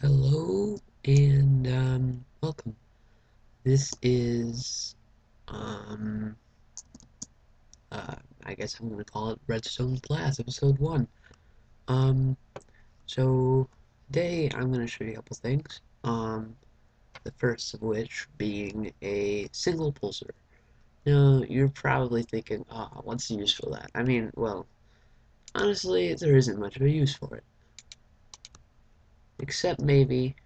Hello and welcome. This is um I guess I'm gonna call it Redstone Class Episode 1. Um so today I'm gonna show you a couple things. The first of which being a single pulsar. Now you're probably thinking, what's the use for that? I mean, well, honestly there isn't much of a use for it. Except maybe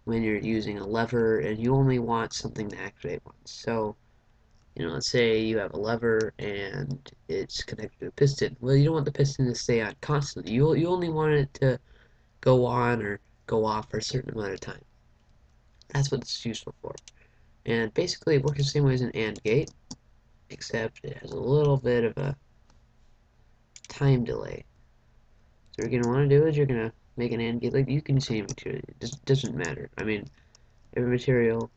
when you're using a lever and you only want something to activate once. So let's say you have a lever and it's connected to a piston. Well, you don't want the piston to stay on constantly. You only want it to go on or go off for a certain amount of time. That's what it's useful for. And basically, it works the same way as an AND gate, except it has a little bit of a time delay. So what you're gonna want to do is you're gonna make an AND gate. Like you can use any material. It just doesn't matter. I mean, every material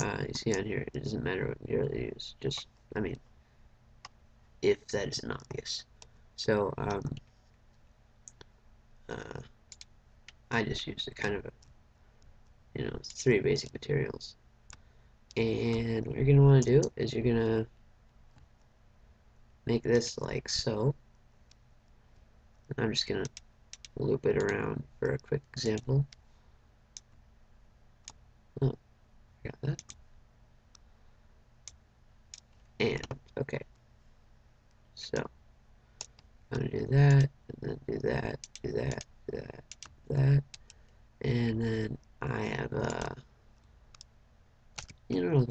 you see on here, it doesn't matter what material you use. Just, I mean, if that isn't obvious. So, uh, I just used a kind of three basic materials. And what you're going to want to do is you're going to make this like so. I'm just going to loop it around for a quick example. Oh, got that. And, okay. So, I'm going to do that, and then do that, do that, do that, do that. And then I have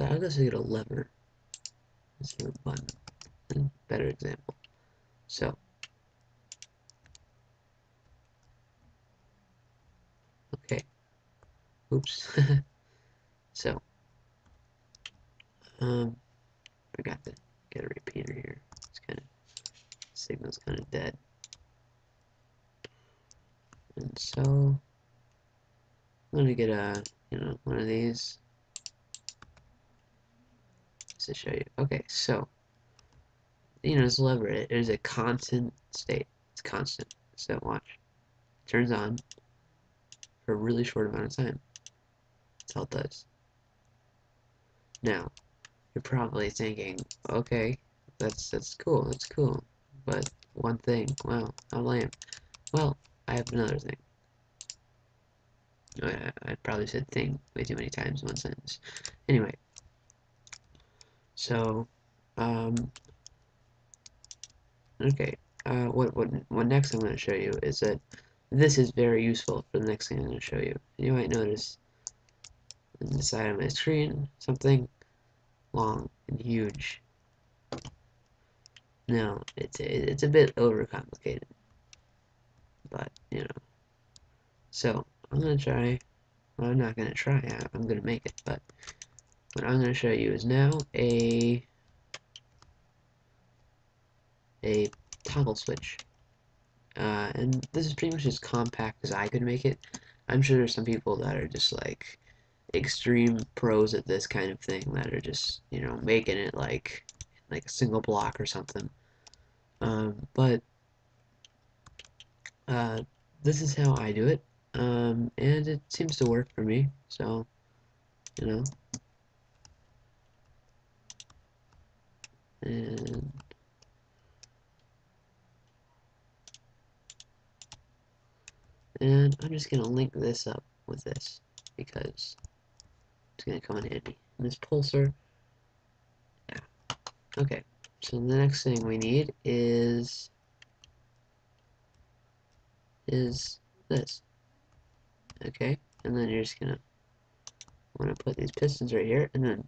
I'll just get a lever. Instead of a button. Better example. So, okay. Oops. So, forgot to get a repeater here. It's kind of, signal's kind of dead. And so, I'm gonna get one of these just to show you. Okay, so, this lever, it is a constant state. It's constant. So, watch. It turns on for a really short amount of time. That's all it does. Now, you're probably thinking, okay, that's cool. But one thing, wow, how lame. Well, I have another thing. I probably said thing way too many times in one sentence. Anyway, so, okay, what next I'm going to show you is that this is very useful for the next thing I'm going to show you. You might notice on the side of my screen something long and huge. Now, it's a bit overcomplicated, but, So, I'm going to try, well, I'm not going to try, I'm going to make it, but what I'm going to show you is now a toggle switch. And this is pretty much as compact as I could make it. I'm sure there's some people that are just like extreme pros at this kind of thing that are just, making it like a single block or something. But uh, this is how I do it. And it seems to work for me. So, you know, and I'm just gonna link this up with this because it's gonna come in handy. And this pulsar, yeah. Okay, so the next thing we need is this. Okay, and then you're just gonna want to put these pistons right here, and then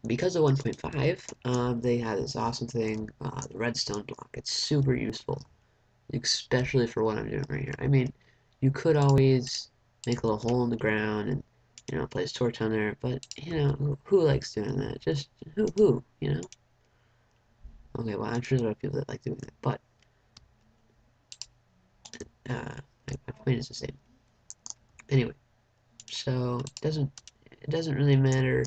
because of 1.5, they have this awesome thing, the Redstone block. It's super useful, especially for what I'm doing right here. I mean, you could always make a little hole in the ground and place torch on there, but who likes doing that? Just who. Okay, well, I'm sure there are people that like doing that, but my point is the same. Anyway, so it doesn't really matter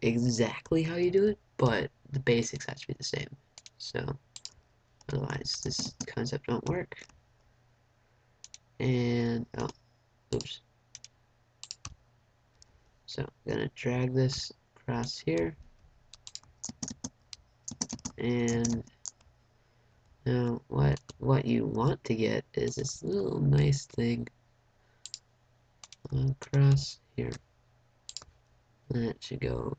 exactly how you do it, but the basics have to be the same. So otherwise, this concept don't work. and oh, oops. So I'm gonna drag this across here, and now what you want to get is this little nice thing across here. And it should go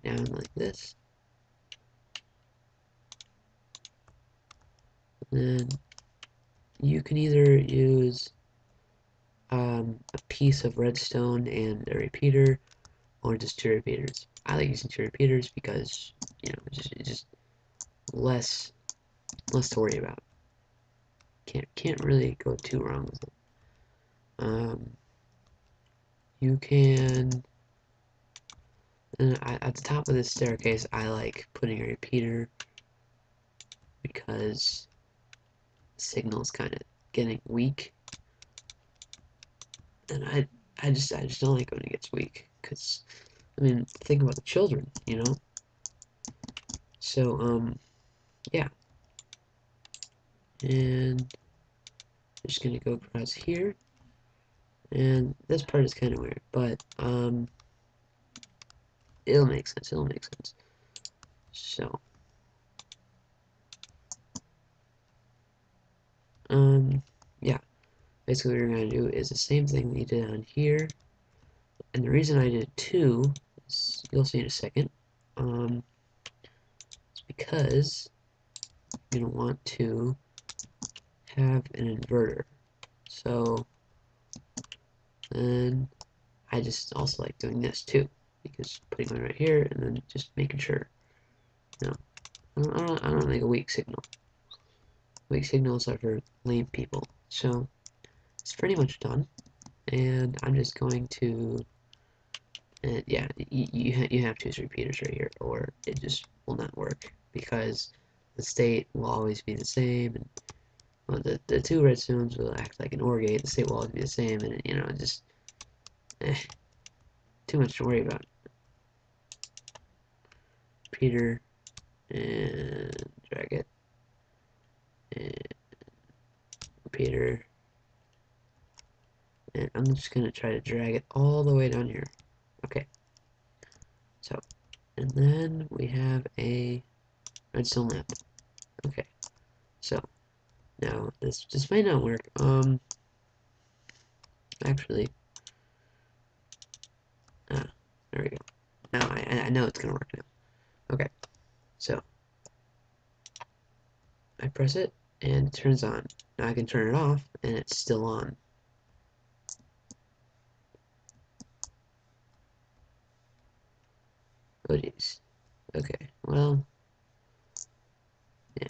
down like this. And then you can either use a piece of redstone and a repeater, or just two repeaters. I like using two repeaters because it's just less to worry about. Can't really go too wrong with it. You can, and at the top of this staircase, I like putting a repeater because the signal's kind of getting weak, and I just don't like when it gets weak because I mean think about the children, you know. So yeah, and I'm just gonna go across here, and this part is kind of weird, but it'll make sense. It'll make sense. So yeah, basically what we're gonna do is the same thing we did on here, and the reason I did two is you'll see in a second. It's because you're gonna want to have an inverter. So then I just also like doing this too, because putting one right here and then just making sure. No, I don't like a weak signal. Weak signals are for lame people. So it's pretty much done, and I'm just going to, and yeah, you have to use repeaters right here, or it just will not work because the state will always be the same, and well, the two redstones will act like an OR gate. The state will always be the same, and just too much to worry about. Repeater and drag it, and repeater, and I'm just gonna try to drag it all the way down here. Okay, so and then we have a redstone lamp. Okay, so now this might not work. Actually, there we go. Now I know it's gonna work now. Okay, so I press it and it turns on. Now I can turn it off and it's still on. Oh jeez. Okay, well, yeah.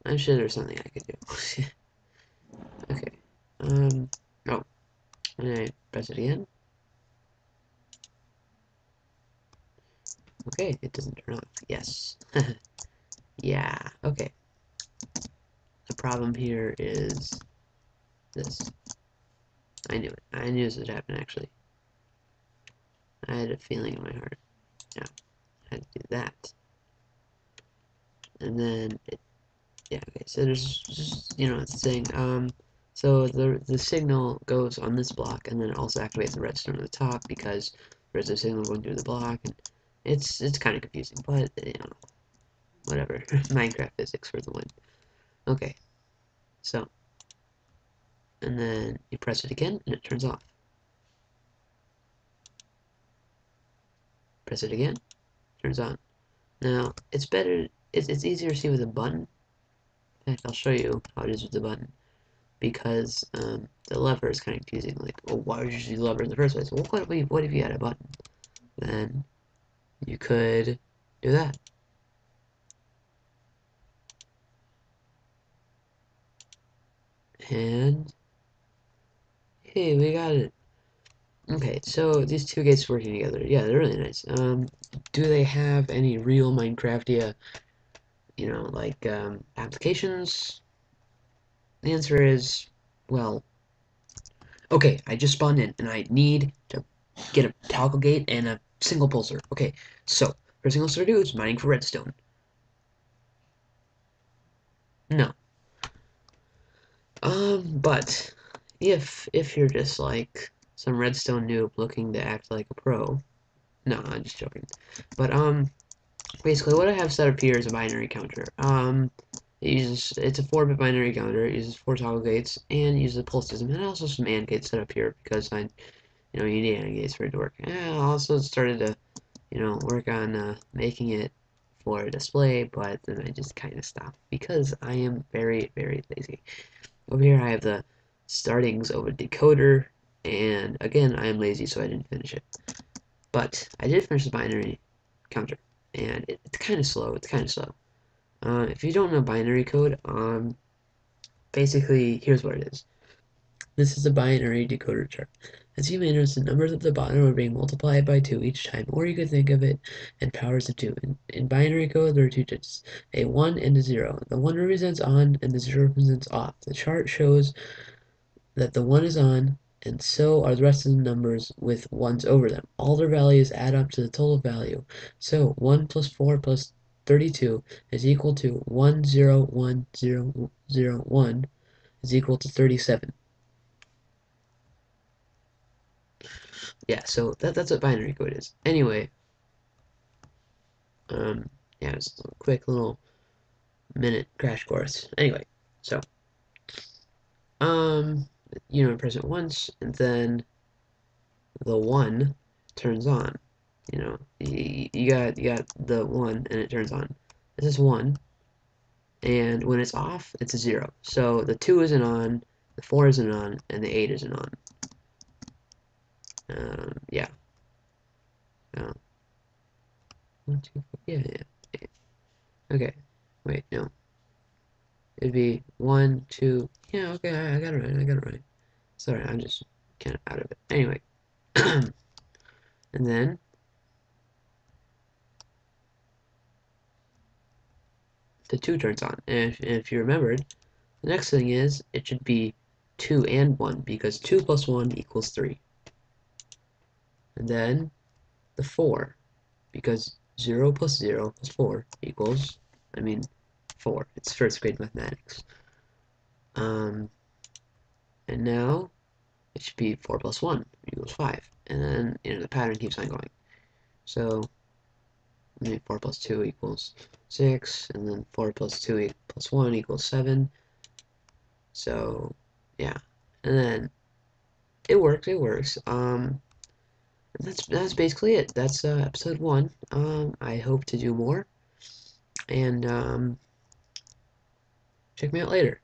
I'm sure there's something I could do. Okay. Oh, and I press it again. Okay, it doesn't turn off. Yes. Yeah, okay. The problem here is this. I knew it. I knew this would happen, actually. I had a feeling in my heart. Yeah, I had to do that. And then, yeah, okay, so there's just, it's saying, so the signal goes on this block, and then it also activates the redstone at the top, because there's a signal going through the block, and it's kind of confusing, but, whatever. Minecraft physics for the win. Okay, so, and then you press it again, and it turns off. Press it again, turns on. Now, it's better, it's easier to see with a button. In fact, I'll show you how it is with the button. Because the lever is kind of confusing. Like, well, why would you use the lever in the first place? Well, what if you had a button? Then you could do that. And hey, we got it. Okay, so these two gates working together. Yeah, they're really nice. Do they have any real Minecraftia, like applications? The answer is, well, okay, I just spawned in and I need to get a toggle gate and a single pulsar. Okay, so first thing I'll start to do is mining for redstone. No. But if you're just like some Redstone noob looking to act like a pro, no, I'm just joking. But basically what I have set up here is a binary counter. It's a 4-bit binary counter. It uses 4 toggle gates and uses a pulse system, and also some AND gates set up here because you need AND gates for it to work. And I also started to, work on making it for a display, but then I just kind of stopped because I am very, very lazy. Over here I have the startings of a decoder, and again, I am lazy, so I didn't finish it. But I did finish the binary counter, and it's kind of slow. It's kind of slow. If you don't know binary code, basically, here's what it is. This is a binary decoder chart. As you may notice, the numbers at the bottom are being multiplied by 2 each time, or you could think of it in powers of 2. In binary code, there are 2 digits, a 1 and a 0. The 1 represents on, and the 0 represents off. The chart shows that the 1 is on, and so are the rest of the numbers with 1s over them. All their values add up to the total value. So 1 plus 4 plus 32 is equal to 101,001 is equal to 37. Yeah, so that's what binary code is. Anyway, um, yeah, it's a quick little minute crash course. Anyway, so um, press it once, and then the 1 turns on. You got the 1 and it turns on. This is 1, and when it's off, it's a 0. So the 2 isn't on, the 4 isn't on, and the 8 isn't on. Yeah. Uh, 1, 2, 4, yeah, yeah. 8. Okay. Wait, no. It'd be 1, 2. Yeah, okay, I got it right. I got it right. Sorry, I'm just kind of out of it. Anyway. And then the 2 turns on. And if you remembered, the next thing is it should be 2 and 1 because 2 plus 1 equals 3. And then the 4 because 0 plus 0 plus 4 equals, 4. It's first grade mathematics. Um, and now it should be 4 plus 1 equals 5. And then, the pattern keeps on going. So, 4 plus 2 equals 6, and then 4 plus 2 plus 1 equals 7. So, yeah. And then it works, it works. That's basically it. That's episode 1. I hope to do more, and check me out later.